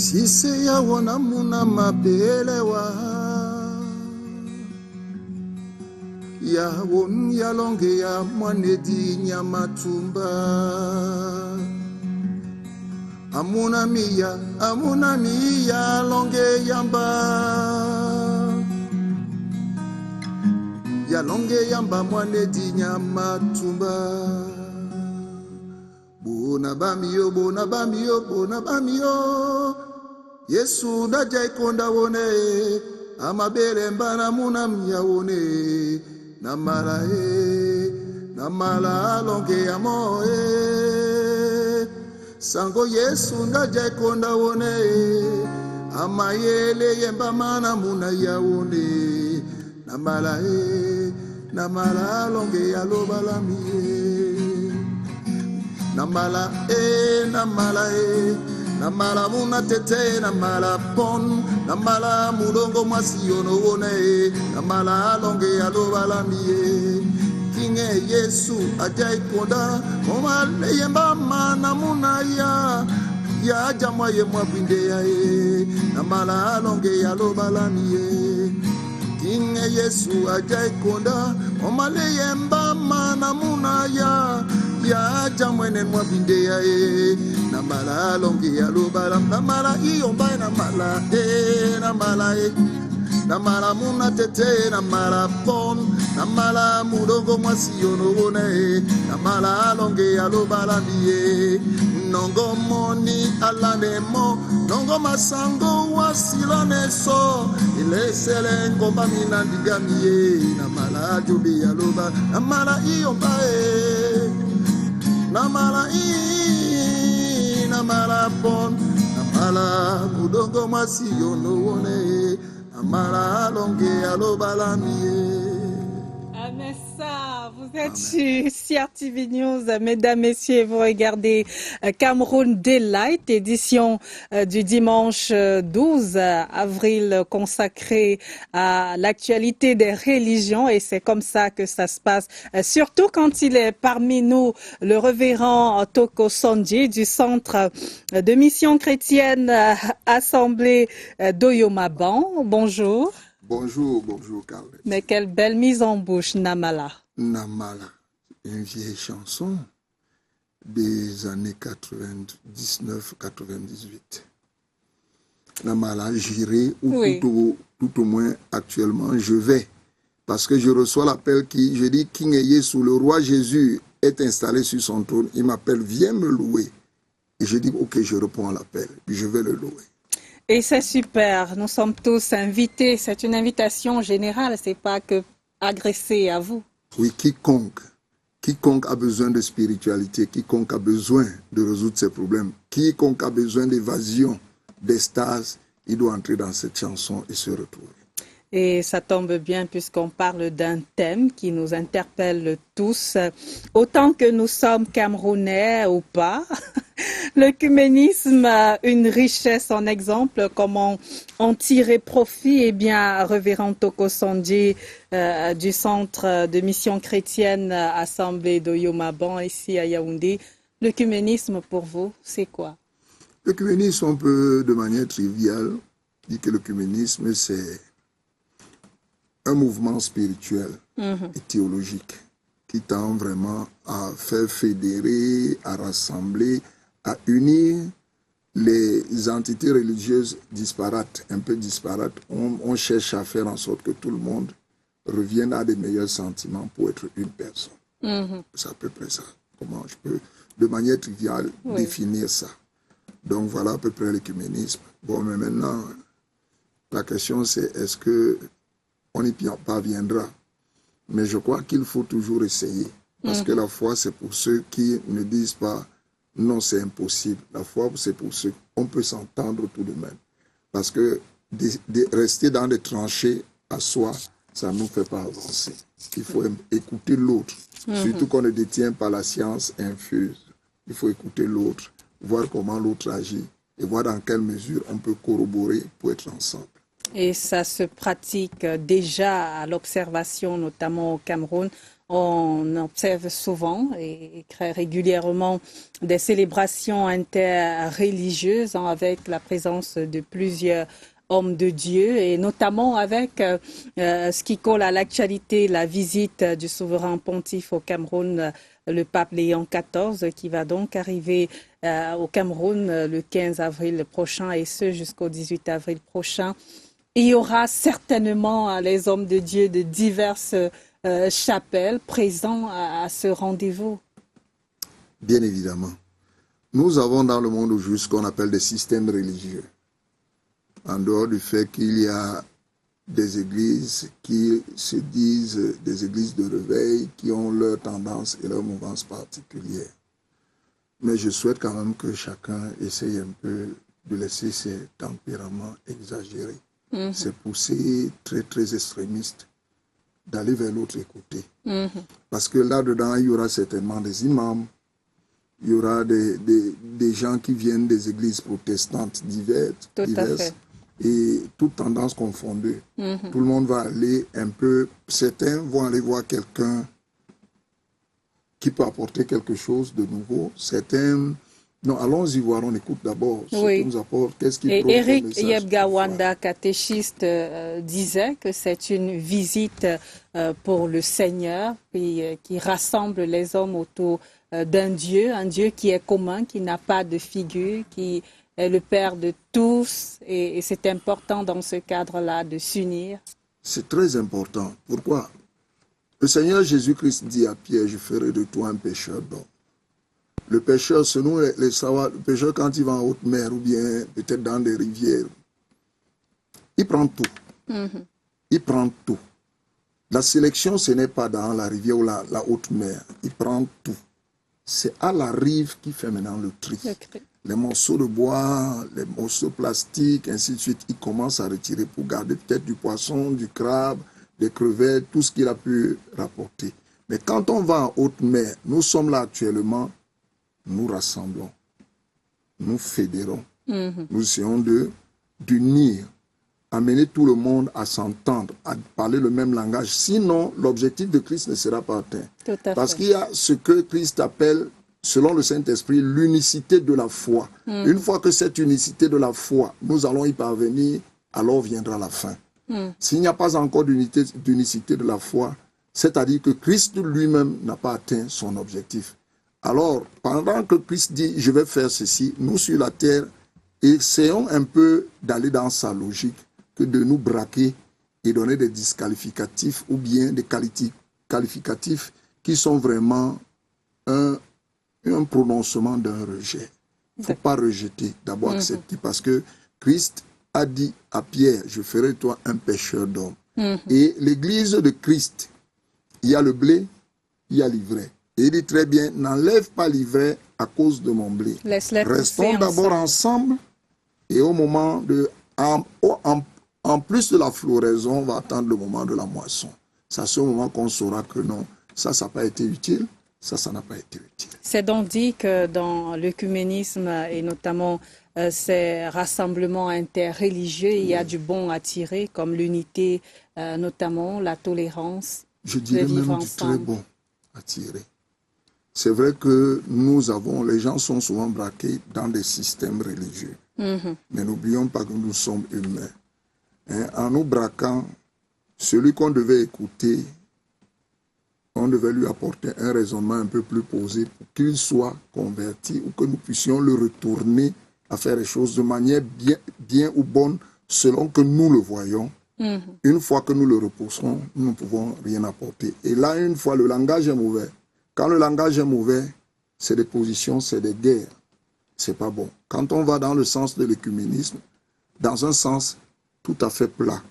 Sise ya wana muna mabelewa ya won ya longe ya mwanedi nyamatumba amuna miya longe yamba ya longe yamba mwanedi nyamatumba bona bamiyo Yesu daja ikonda wone amabele mbana muna miya wone namala longe ya moe sango Yesu daja ikonda wone amayele yemba mana muna ya wone namala longe ya lobalamiye namala muna tete namala pon namala mulongo mwasiyono wone namala longe ya lobalamiye kinge Yesu ajai konda omale yemba mana muna ya jamwa ye mwabinde ya namala longe ya lobalamiye kinge Yesu ajai konda omale yemba mana muna ya jamwene mwabinde ya namala longe ya lobalam namala iyomba namala muna tete namala pom namala mulongo mwasiyono wone namala longe ya lobalamie nongo moni alanemo nongo masango wasilane so ilesele ngomba minandigamie namala jobi ya loba namala iyomba namala pon namala mulongo mwasiyono wone namala longe ya lobalamie. Amen. Ça, vous êtes sur CRTV News, mesdames, messieurs, vous regardez Cameroun Daylight, édition du dimanche 12 avril consacrée à l'actualité des religions et c'est comme ça que ça se passe, surtout quand il est parmi nous le révérend Toko Sondji du Centre de Mission Chrétienne Assemblée d'Oyomaban. Bonjour. Bonjour, Carl. Mais quelle belle mise en bouche, Namala. Namala, une vieille chanson des années 99-98. Namala, j'irai, ou oui. tout au moins actuellement, je vais. Parce que je reçois l'appel je dis, King Yesu, le roi Jésus est installé sur son trône. Il m'appelle, viens me louer. Et je dis, ok, je réponds à l'appel, puis je vais le louer. Et c'est super, nous sommes tous invités, c'est une invitation générale, c'est pas que adressé à vous. Oui, quiconque a besoin de spiritualité, quiconque a besoin de résoudre ses problèmes, quiconque a besoin d'évasion, d'extase, il doit entrer dans cette chanson et se retrouver. Et ça tombe bien puisqu'on parle d'un thème qui nous interpelle tous, autant que nous sommes Camerounais ou pas. L'œcuménisme a une richesse en exemple, comment en tirer profit. Eh bien, révérend Toko Sondji du Centre de Mission Chrétienne Assemblée d'Oyomaban ici à Yaoundé, l'œcuménisme pour vous, c'est quoi? L'œcuménisme, on peut de manière triviale dire que l'œcuménisme c'est un mouvement spirituel et théologique qui tend vraiment à faire fédérer, à rassembler, à unir les entités religieuses disparates, un peu disparates. On cherche à faire en sorte que tout le monde revienne à des meilleurs sentiments pour être une personne. C'est à peu près ça. Comment je peux, de manière triviale, définir ça. Donc voilà à peu près l'œcuménisme. Bon, mais maintenant, la question c'est est-ce que on y parviendra. Mais je crois qu'il faut toujours essayer. Parce que la foi, c'est pour ceux qui ne disent pas non, c'est impossible. La foi, c'est pour ceux qu'on peut s'entendre tout de même. Parce que de rester dans des tranchées à soi, ça ne nous fait pas avancer. Il faut écouter l'autre. Surtout qu'on ne détient pas la science infuse. Il faut écouter l'autre, voir comment l'autre agit et voir dans quelle mesure on peut corroborer pour être ensemble. Et ça se pratique déjà à l'observation, notamment au Cameroun. On observe souvent et très régulièrement des célébrations interreligieuses avec la présence de plusieurs hommes de Dieu et notamment avec ce qui colle à l'actualité, la visite du souverain pontife au Cameroun, le pape Léon XIV, qui va donc arriver au Cameroun le 15 avril prochain et ce jusqu'au 18 avril prochain. Il y aura certainement les hommes de Dieu de diverses chapelles présents à ce rendez-vous. Bien évidemment. Nous avons dans le monde aujourd'hui ce qu'on appelle des systèmes religieux. En dehors du fait qu'il y a des églises qui se disent des églises de réveil, qui ont leur tendance et leur mouvance particulière. Mais je souhaite quand même que chacun essaye un peu de laisser ses tempéraments exagérés. Ces poussées très, très extrémistes, d'aller vers l'autre côté. Parce que là-dedans, il y aura certainement des imams, il y aura des gens qui viennent des églises protestantes diverses et toutes tendances confondues. Tout le monde va aller un peu, certains vont aller voir quelqu'un qui peut apporter quelque chose de nouveau, certains... Non, allons-y voir, on écoute d'abord ce qui nous apporte, qu'est-ce qui et Eric Yebgawanda, catéchiste, disait que c'est une visite pour le Seigneur qui rassemble les hommes autour d'un Dieu, un Dieu qui est commun, qui n'a pas de figure, qui est le Père de tous et c'est important dans ce cadre-là de s'unir. C'est très important. Pourquoi? Le Seigneur Jésus-Christ dit à Pierre, je ferai de toi un pécheur d'homme. Le pêcheur, selon les savoirs, le pêcheur quand il va en haute mer ou bien peut-être dans des rivières, il prend tout. Il prend tout. La sélection, ce n'est pas dans la rivière ou la haute mer. Il prend tout. C'est à la rive qu'il fait maintenant le tri. Les morceaux de bois, les morceaux plastiques, ainsi de suite, il commence à retirer pour garder peut-être du poisson, du crabe, des crevettes, tout ce qu'il a pu rapporter. Mais quand on va en haute mer, nous sommes là actuellement, nous rassemblons, nous fédérons, nous essayons d'unir, amener tout le monde à s'entendre, à parler le même langage. Sinon, l'objectif de Christ ne sera pas atteint. Parce qu'il y a ce que Christ appelle, selon le Saint-Esprit, l'unicité de la foi. Une fois que cette unicité de la foi, nous allons y parvenir, alors viendra la fin. S'il n'y a pas encore d'unicité de la foi, c'est-à-dire que Christ lui-même n'a pas atteint son objectif. Alors, pendant que Christ dit « je vais faire ceci », nous sur la terre, essayons un peu d'aller dans sa logique, que de nous braquer et donner des disqualificatifs ou bien des qualificatifs qui sont vraiment un prononcement d'un rejet. Il ne faut pas rejeter, d'abord accepter, parce que Christ a dit à Pierre « je ferai de toi un pêcheur d'hommes ». Et l'église de Christ, il y a le blé, il y a l'ivraie. Et il dit très bien, n'enlève pas l'ivraie à cause de mon blé. Restons d'abord ensemble et au moment de... En plus de la floraison, on va attendre le moment de la moisson. C'est à ce moment qu'on saura que non, ça n'a pas été utile, ça n'a pas été utile. C'est donc dit que dans l'œcuménisme et notamment ces rassemblements interreligieux, il y a du bon à tirer, comme l'unité, notamment la tolérance. Je dirais même du très bon à tirer. C'est vrai que les gens sont souvent braqués dans des systèmes religieux. Mais n'oublions pas que nous sommes humains. En nous braquant, celui qu'on devait écouter, on devait lui apporter un raisonnement un peu plus posé pour qu'il soit converti ou que nous puissions le retourner à faire les choses de manière bien ou bonne selon que nous le voyons. Une fois que nous le repoussons, nous ne pouvons rien apporter. Et là, une fois, le langage est mauvais. Quand le langage est mauvais, c'est des positions, c'est des guerres. C'est pas bon. Quand on va dans le sens de l'œcuménisme, dans un sens tout à fait plat,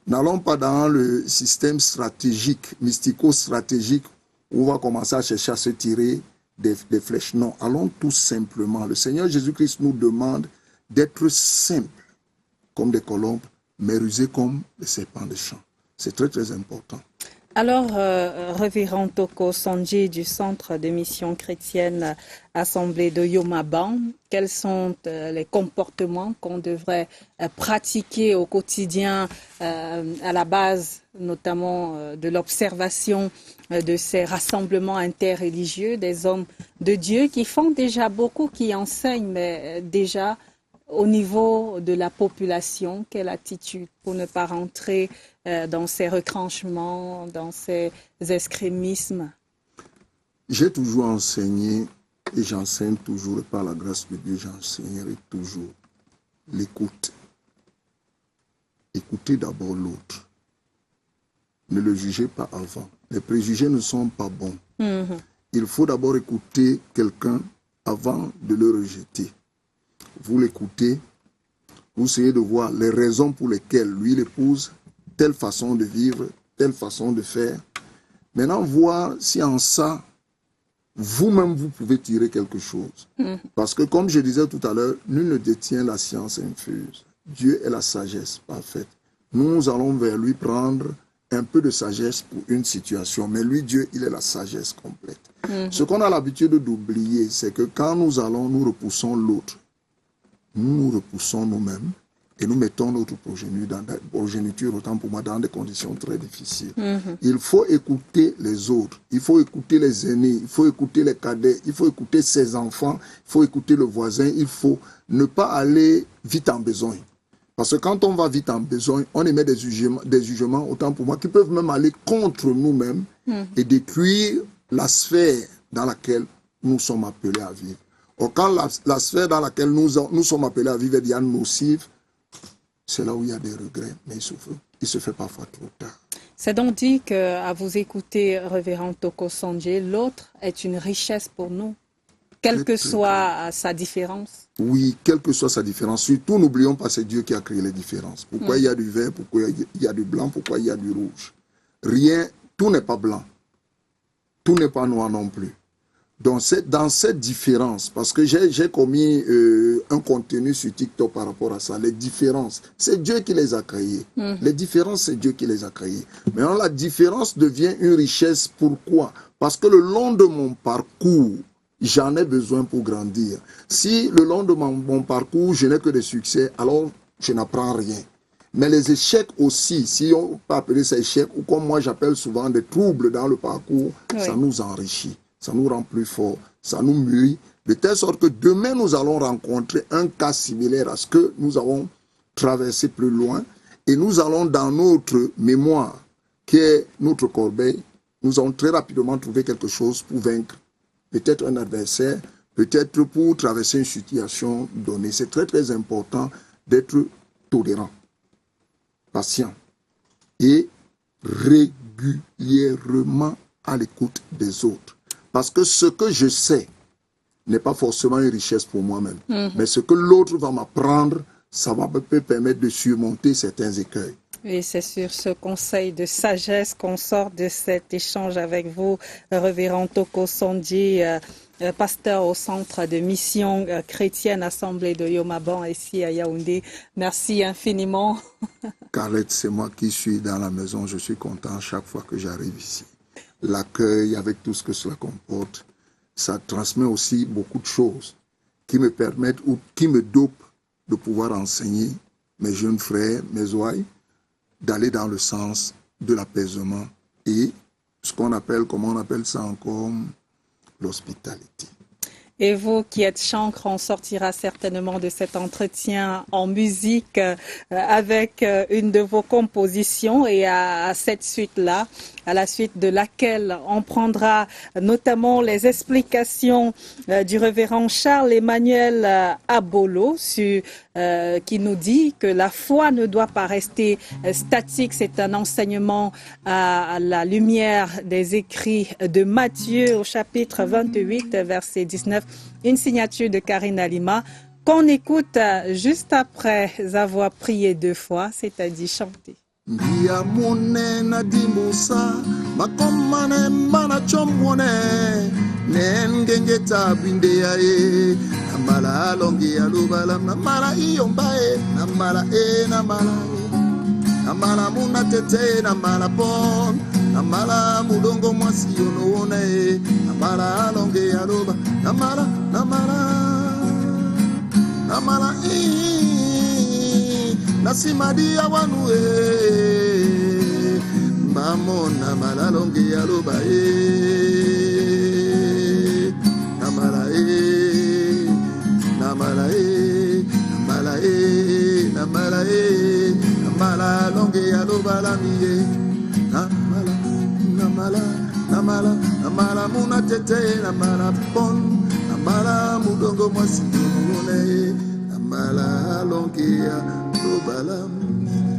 n'allons pas dans le système stratégique, mystico-stratégique, où on va commencer à chercher à se tirer des flèches. Non, allons tout simplement. Le Seigneur Jésus-Christ nous demande d'être simples comme des colombes, mais rusés comme des serpents de champ. C'est très, très important. Alors, révérend Toko Sandji du Centre de mission chrétienne Assemblée de Yomaban, quels sont les comportements qu'on devrait pratiquer au quotidien à la base, notamment de l'observation de ces rassemblements interreligieux, des hommes de Dieu qui font déjà beaucoup, qui enseignent, mais déjà au niveau de la population, quelle attitude pour ne pas rentrer dans ces retranchements, dans ces extrémismes? J'ai toujours enseigné et j'enseigne toujours, et par la grâce de Dieu, j'enseignerai toujours l'écoute. Écoutez d'abord l'autre. Ne le jugez pas avant. Les préjugés ne sont pas bons. Il faut d'abord écouter quelqu'un avant de le rejeter. Vous l'écoutez, vous essayez de voir les raisons pour lesquelles lui l'épouse, telle façon de vivre, telle façon de faire. Maintenant, voir si en ça, vous-même, vous pouvez tirer quelque chose. Parce que, comme je disais tout à l'heure, nul ne détient la science infuse. Dieu est la sagesse parfaite. Nous allons vers lui prendre un peu de sagesse pour une situation. Mais lui, Dieu, il est la sagesse complète. Ce qu'on a l'habitude d'oublier, c'est que quand nous allons, nous repoussons l'autre. Nous nous repoussons nous-mêmes et nous mettons notre progéniture, autant pour moi, dans des conditions très difficiles. Il faut écouter les autres, il faut écouter les aînés, il faut écouter les cadets, il faut écouter ses enfants, il faut écouter le voisin, il faut ne pas aller vite en besoin. Parce que quand on va vite en besoin, on émet des jugements, autant pour moi, qui peuvent même aller contre nous-mêmes et détruire la sphère dans laquelle nous sommes appelés à vivre. Or, quand la sphère dans laquelle nous sommes appelés à vivre est nocive, c'est là où il y a des regrets, mais il se fait parfois trop tard. C'est donc dit qu'à vous écouter, révérend Toko Sandji, l'autre est une richesse pour nous, quelle que soit sa différence. Oui, quelle que soit sa différence. Surtout, n'oublions pas, c'est Dieu qui a créé les différences. Pourquoi il y a du vert, pourquoi il y a du blanc, pourquoi il y a du rouge. Rien, tout n'est pas blanc. Tout n'est pas noir non plus. Donc, c'est dans cette différence, parce que j'ai commis un contenu sur TikTok par rapport à ça, les différences, c'est Dieu qui les a créées. Les différences, c'est Dieu qui les a créées. Maintenant, la différence devient une richesse. Pourquoi? Parce que le long de mon parcours, j'en ai besoin pour grandir. Si le long de mon parcours, je n'ai que des succès, alors je n'apprends rien. Mais les échecs aussi, si on peut appeler ça échec, ou comme moi j'appelle souvent des troubles dans le parcours, ça nous enrichit. Ça nous rend plus forts, ça nous mûrit, de telle sorte que demain nous allons rencontrer un cas similaire à ce que nous avons traversé plus loin, et nous allons dans notre mémoire, qui est notre corbeille, nous allons très rapidement trouver quelque chose pour vaincre. Peut-être un adversaire, peut-être pour traverser une situation donnée. C'est très très important d'être tolérant, patient et régulièrement à l'écoute des autres. Parce que ce que je sais n'est pas forcément une richesse pour moi-même. Mais ce que l'autre va m'apprendre, ça va me permettre de surmonter certains écueils. Oui, c'est sur ce conseil de sagesse qu'on sort de cet échange avec vous, révérend Toko Sandji, pasteur au centre de mission chrétienne Assemblée de Yomaban ici à Yaoundé. Merci infiniment. Carlette, c'est moi qui suis dans la maison. Je suis content chaque fois que j'arrive ici. L'accueil avec tout ce que cela comporte, ça transmet aussi beaucoup de choses qui me permettent ou qui me dopent de pouvoir enseigner mes jeunes frères, mes ouailles, d'aller dans le sens de l'apaisement et ce qu'on appelle, comment on appelle ça encore, l'hospitalité. Et vous qui êtes chancre, on sortira certainement de cet entretien en musique avec une de vos compositions et à cette suite-là, à la suite de laquelle on prendra notamment les explications du révérend Charles-Emmanuel Abolo qui nous dit que la foi ne doit pas rester statique. C'est un enseignement à la lumière des écrits de Matthieu au chapitre 28, verset 19. Une signature de Karina Lima qu'on écoute juste après avoir prié 2 fois, c'est-à-dire chanter. Namala muna tete namala pon namala mudongo mwasi yonoona namala alonge yaloba namala nasimadi awanu mbamo namala alonge yaloba namala longe yaloba lamiye namala muna tete namala pon namala mudongo mwasi namala longe yaloba lamiye